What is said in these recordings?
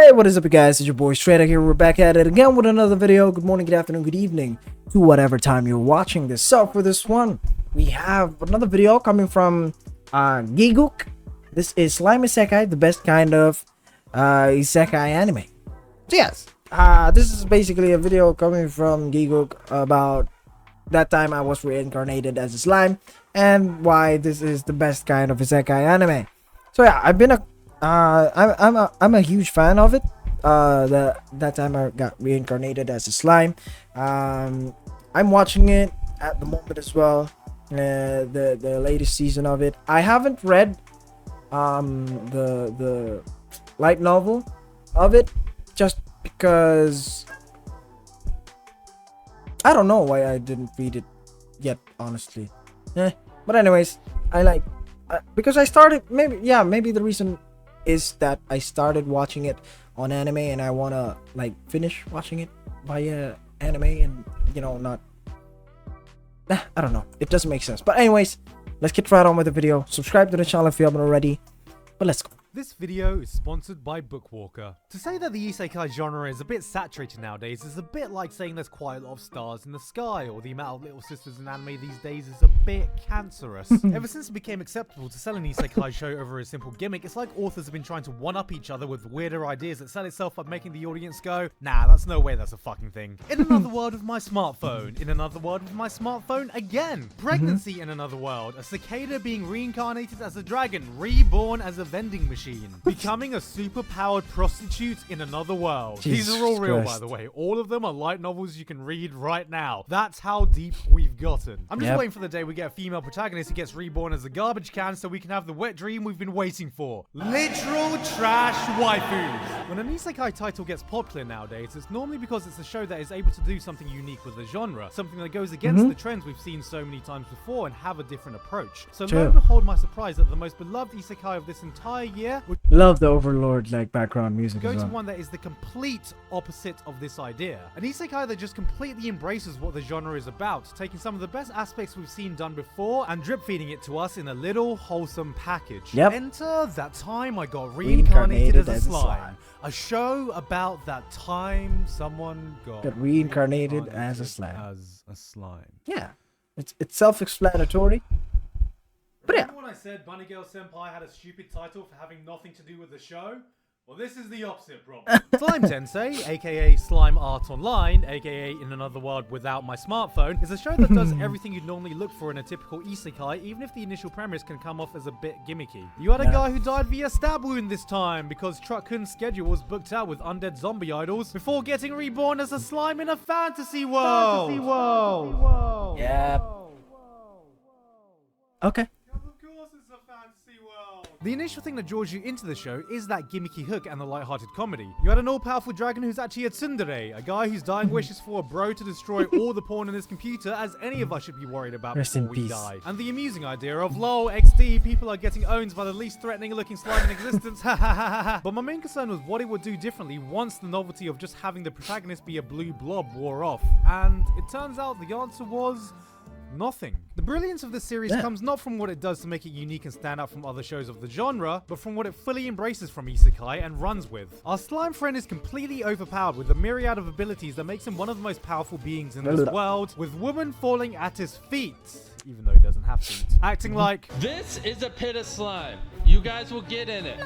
Hey, what is up, you guys? It's your boy straydog here. We're back at it again with another video. Good morning, good afternoon, good evening to whatever time you're watching this. So for this one, we have another video coming from Giguk. This is Slime Isekai, the best kind of Isekai anime. So yes, this is basically a video coming from Giguk about that time I was reincarnated as a slime and why this is the best kind of Isekai anime. So yeah, I've been I'm a huge fan of it. That time I got reincarnated as a slime. I'm watching it at the moment as well. The latest season of it. I haven't read the light novel of it just because I don't know why I didn't read it yet, honestly. But anyways, I like because I started maybe the reason is that I started watching it on anime and I wanna like finish watching it via anime and not I don't know, it doesn't make sense. But anyways, let's get right on with the video. Subscribe to the channel if you haven't already, but let's go. This video is sponsored by Bookwalker. To say that the Isekai genre is a bit saturated nowadays is a bit like saying there's quite a lot of stars in the sky, or the amount of little sisters in anime these days is a bit cancerous. Ever since it became acceptable to sell an Isekai show over a simple gimmick, it's like authors have been trying to one-up each other with weirder ideas that sell itself by making the audience go, nah, that's no way that's a fucking thing. In another world with my smartphone. In another world with my smartphone again. Pregnancy in another world. A cicada being reincarnated as a dragon, reborn as a vending machine. Becoming a super-powered prostitute in another world. Jesus These are all real, Christ. by the way. All of them are light novels you can read right now. That's how deep we've gotten. I'm just waiting for the day we get a female protagonist who gets reborn as a garbage can so we can have the wet dream we've been waiting for. Literal trash waifus. When an isekai title gets popular nowadays, it's normally because it's a show that is able to do something unique with the genre. Something that goes against the trends we've seen so many times before and have a different approach. So lo and behold my surprise that the most beloved isekai of this entire year would Love the Overlord like background music go as to well. one that is the complete opposite of this idea. An isekai that just completely embraces what the genre is about, taking some of the best aspects we've seen done before and drip feeding it to us in a little wholesome package. Yep. Enter That Time I Got Reincarnated as a Slime. A show about that time someone got reincarnated as a slime. As a slime. Yeah, it's self-explanatory. But yeah. Remember when I said Bunny Girl Senpai had a stupid title for having nothing to do with the show? Well, this is the opposite problem. Slime Tensei, aka Slime Art Online, aka In Another World Without My Smartphone, is a show that does everything you'd normally look for in a typical isekai, even if the initial premise can come off as a bit gimmicky. You had a guy who died via stab wound this time, because Truck Kun's schedule was booked out with undead zombie idols, before getting reborn as a slime in a fantasy world. Yep. Okay. The initial thing that draws you into the show is that gimmicky hook and the light-hearted comedy. You had an all-powerful dragon who's actually a tsundere, a guy whose dying wish is for a bro to destroy all the porn on his computer, as any of us should be worried about Rest before in we peace. die. And the amusing idea of, lol, XD, people are getting owned by the least threatening-looking slime in existence, ha ha ha ha. But my main concern was what it would do differently once the novelty of just having the protagonist be a blue blob wore off. And it turns out the answer was nothing. The brilliance of this series comes not from what it does to make it unique and stand out from other shows of the genre, but from what it fully embraces from isekai and runs with. Our slime friend is completely overpowered with a myriad of abilities that makes him one of the most powerful beings in this world, with woman falling at his feet, even though he doesn't have feet, acting like, this is a pit of slime. You guys will get in it.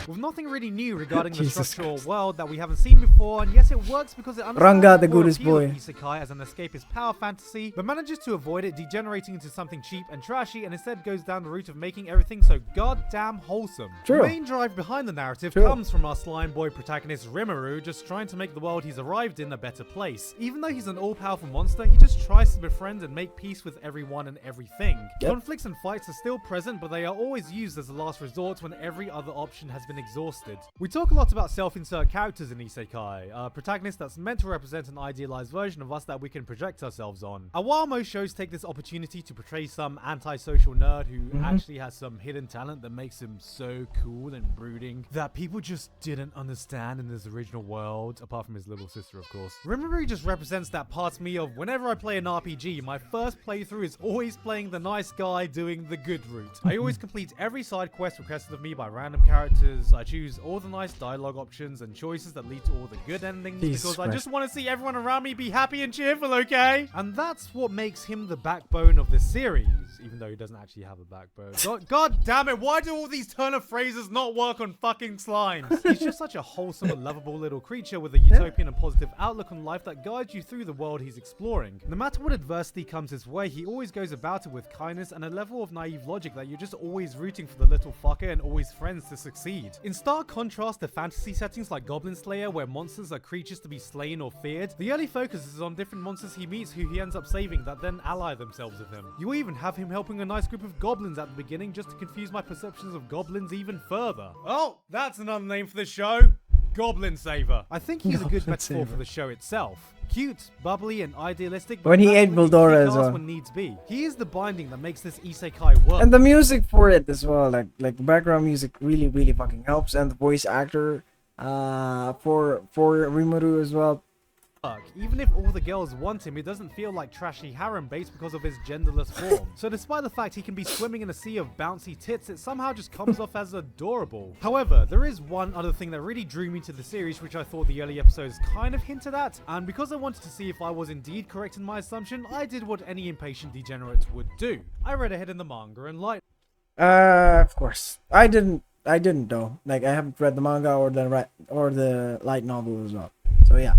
with nothing really new regarding the structural world that we haven't seen before, and yes, it works because it understands Ranga, the core goodest appeal of boy. isekai as an escapist power fantasy, but manages to avoid it degenerating into something cheap and trashy, and instead goes down the route of making everything so goddamn wholesome. True. The main drive behind the narrative comes from our slime boy protagonist Rimuru, just trying to make the world he's arrived in a better place. Even though he's an all-powerful monster, he just tries to befriend and make peace with everyone and everything. Conflicts and fights are still present, but they are always used as a last resort when every other option has been exhausted. We talk a lot about self-insert characters in isekai, a protagonist that's meant to represent an idealized version of us that we can project ourselves on. And while most shows take this opportunity to portray some antisocial nerd who actually has some hidden talent that makes him so cool and brooding that people just didn't understand in his original world, apart from his little sister, of course. Rimuru just represents that part of me of whenever I play an RPG, my first playthrough is always playing the nice guy doing the good route. I always complete every side quest requested of me by by random characters. I choose all the nice dialogue options and choices that lead to all the good endings because I just want to see everyone around me be happy and cheerful, okay? And that's what makes him the backbone of this series, even though he doesn't actually have a backbone. God damn it, why do all these turn of phrases not work on fucking slimes? He's just such a wholesome and lovable little creature with a utopian and positive outlook on life that guides you through the world he's exploring. No matter what adversity comes his way, he always goes about it with kindness and a level of naive logic that you're just always rooting for the little fucker and always friends to succeed. In stark contrast to fantasy settings like Goblin Slayer, where monsters are creatures to be slain or feared, the early focus is on different monsters he meets who he ends up saving that then ally themselves with him. You even have him helping a nice group of goblins at the beginning just to confuse my perceptions of goblins even further. Oh, that's another name for the show. Goblin Saver. I think he's a good metaphor for the show itself. Cute, bubbly, and idealistic. But when he ate Bildora as well. When needs be. He is the binding that makes this isekai work. And the music for it as well, like the background music really fucking helps, and the voice actor for Rimuru as well. Even if all the girls want him, it doesn't feel like trashy harem based because of his genderless form. So despite the fact he can be swimming in a sea of bouncy tits, it somehow just comes off as adorable. However, there is one other thing that really drew me to the series, which I thought the early episodes kind of hinted at, and because I wanted to see if I was indeed correct in my assumption, I did what any impatient degenerate would do. I read ahead in the manga and of course. I didn't though. Like, I haven't read the manga or the light novel as well. So yeah.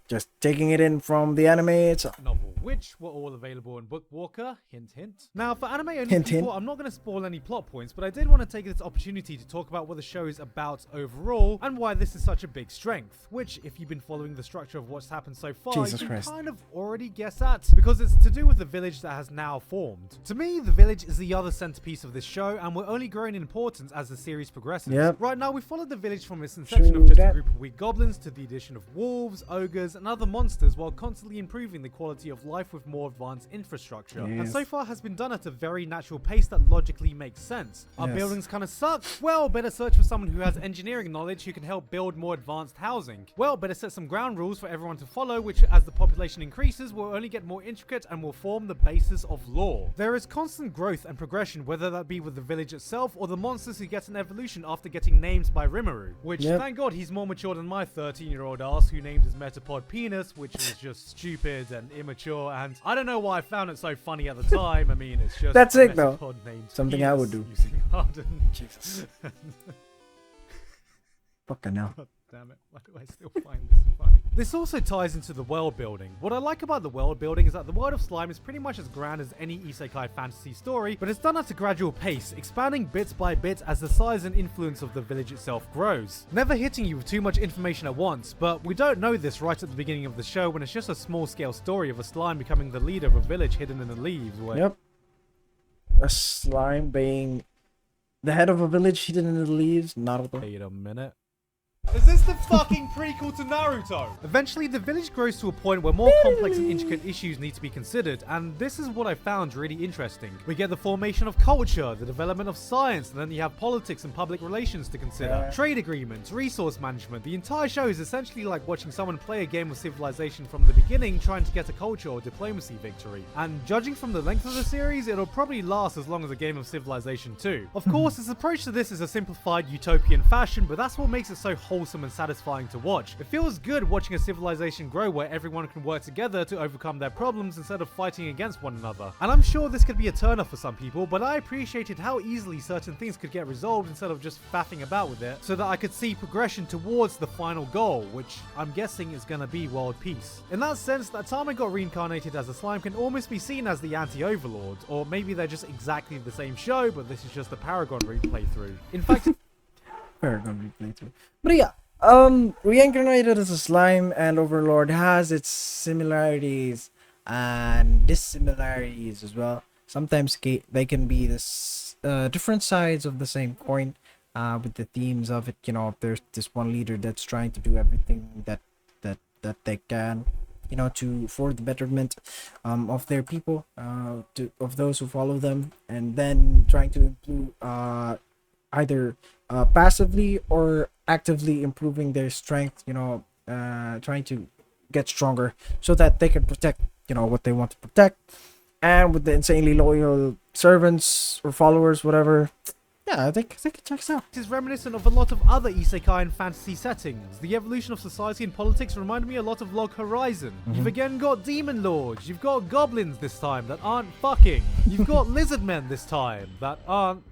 Just taking it in from the anime itself. Novel, which were all available in Bookwalker, hint hint. Now for anime only people, I'm not going to spoil any plot points, but I did want to take this opportunity to talk about what the show is about overall and why this is such a big strength, which if you've been following the structure of what's happened so far, you can kind of already guess at, because it's to do with the village that has now formed. To me, the village is the other centerpiece of this show, and we're only growing in importance as the series progresses. Right now, we followed the village from its inception of just a group of weak goblins to the addition of wolves, ogres, and other monsters, while constantly improving the quality of life with more advanced infrastructure. And so far has been done at a very natural pace that logically makes sense. Our buildings kind of suck? Well, better search for someone who has engineering knowledge who can help build more advanced housing. Well, better set some ground rules for everyone to follow, which as the population increases will only get more intricate and will form the basis of law. There is constant growth and progression, whether that be with the village itself or the monsters who get an evolution after getting names by Rimuru, which thank God he's more mature than my 13-year-old ass who named his Metapod Penis, which was just stupid and immature, and I don't know why I found it so funny at the time. I mean, it's just that's it though. Something Penis I would do. Using Harden. Jesus. Fucking hell. God damn it, why do I still find this funny? This also ties into the world building. What I like about the world building is that the world of slime is pretty much as grand as any isekai fantasy story, but it's done at a gradual pace, expanding bit by bit as the size and influence of the village itself grows. Never hitting you with too much information at once, but we don't know this right at the beginning of the show when it's just a small scale story of a slime becoming the leader of a village hidden in the leaves. A slime being the head of a village hidden in the leaves? Naruto. Wait a minute. Is this the fucking prequel to Naruto? Eventually, the village grows to a point where more complex and intricate issues need to be considered, and this is what I found really interesting. We get the formation of culture, the development of science, and then you have politics and public relations to consider. Trade agreements, resource management. The entire show is essentially like watching someone play a game of Civilization from the beginning, trying to get a culture or diplomacy victory. And judging from the length of the series, it'll probably last as long as a game of Civilization 2. Of course, his approach to this is a simplified utopian fashion, but that's what makes it so wholesome and satisfying to watch. It feels good watching a civilization grow where everyone can work together to overcome their problems instead of fighting against one another. And I'm sure this could be a turn off for some people, but I appreciated how easily certain things could get resolved instead of just faffing about with it, so that I could see progression towards the final goal, which I'm guessing is gonna be world peace. In that sense, that time I got reincarnated as a slime can almost be seen as the anti-overlord, or maybe they're just exactly the same show, but this is just the Paragon route playthrough. In fact, Paragon playthrough. But yeah, reincarnated as a slime and Overlord has its similarities and dissimilarities as well. Sometimes they can be this different sides of the same coin, with the themes of it. You know, there's this one leader that's trying to do everything that they can, you know, for the betterment of their people, of those who follow them, and then trying to improve either passively or actively improving their strength, you know, trying to get stronger so that they can protect, you know, what they want to protect. And with the insanely loyal servants or followers, whatever, yeah, I think it checks out. It is reminiscent of a lot of other isekai and fantasy settings. The evolution of society and politics reminded me a lot of Log Horizon. You've again got demon lords, you've got goblins this time that aren't fucking. You've got lizard men this time that aren't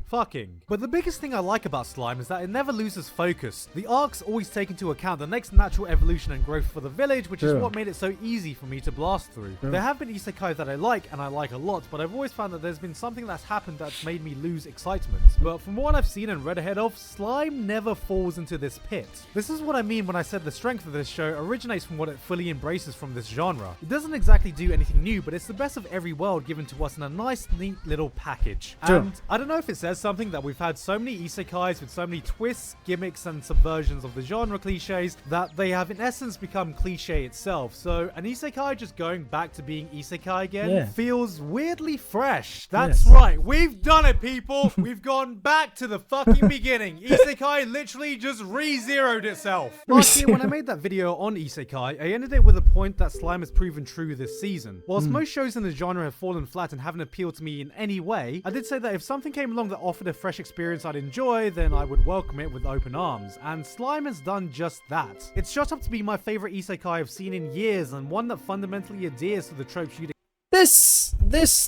fucking. But the biggest thing I like about Slime is that it never loses focus. The arcs always take into account the next natural evolution and growth for the village, which is what made it so easy for me to blast through. There have been isekai that I like, and I like a lot, but I've always found that there's been something that's happened that's made me lose excitement. But from what I've seen and read ahead of, Slime never falls into this pit. This is what I mean when I said the strength of this show originates from what it fully embraces from this genre. It doesn't exactly do anything new, but it's the best of every world given to us in a nice, neat little package. And I don't know if it says something that we've had so many isekais with so many twists, gimmicks, and subversions of the genre cliches that they have in essence become cliche itself. So an isekai just going back to being isekai again feels weirdly fresh. That's right, we've done it, people. We've gone back to the fucking beginning. Isekai literally just re-zeroed itself. Last year when I made that video on isekai, I ended it with a point that Slime has proven true this season. Whilst most shows in the genre have fallen flat and haven't appealed to me in any way, I did say that if something came along that offered a fresh experience I'd enjoy, then I would welcome it with open arms, and Slime has done just that. It's shot up to be my favorite isekai I've seen in years, and one that fundamentally adheres to the tropes you'd This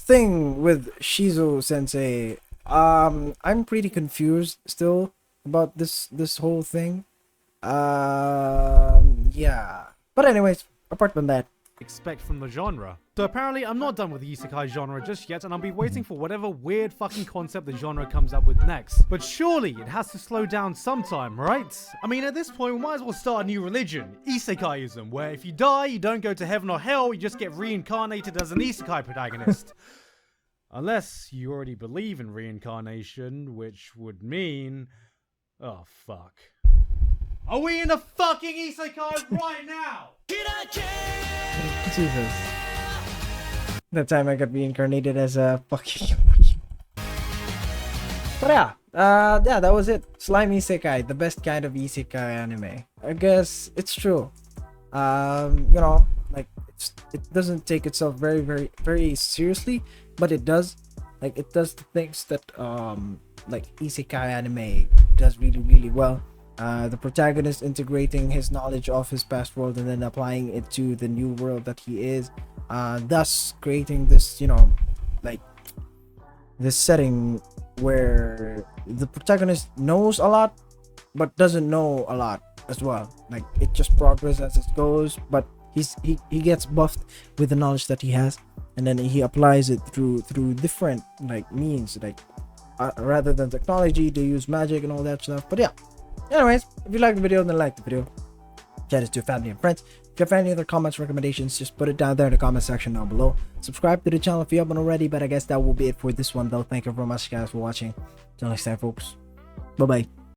thing with Shizo Sensei, I'm pretty confused still about this whole thing. Yeah. But anyways, apart from that, expect from the genre. So apparently I'm not done with the isekai genre just yet, and I'll be waiting for whatever weird fucking concept the genre comes up with next. But surely it has to slow down sometime, right? I mean, at this point we might as well start a new religion, Isekaism, where if you die you don't go to heaven or hell, you just get reincarnated as an isekai protagonist. Unless you already believe in reincarnation, which would mean... oh fuck. Are we in a fucking isekai right now? Jesus. That time I got reincarnated as a fucking But yeah, that was it. Slime Isekai, the best kind of Isekai anime. I guess it's true. You know, like it doesn't take itself very seriously, but it does. Like it does the things that like Isekai anime does really well. The protagonist integrating his knowledge of his past world and then applying it to the new world that he is, thus creating this, you know, like this setting where the protagonist knows a lot but doesn't know a lot as well. Like it just progresses as it goes, but he gets buffed with the knowledge that he has, and then he applies it through different like means, like rather than technology they use magic and all that stuff. But yeah, anyways, if you like the video, then like the video, share it to your family and friends. If you have any other comments, recommendations, just put it down there in the comment section down below. Subscribe to the channel if you haven't already. But I guess that will be it for this one though. Thank you very much guys for watching. Till next time folks, bye bye.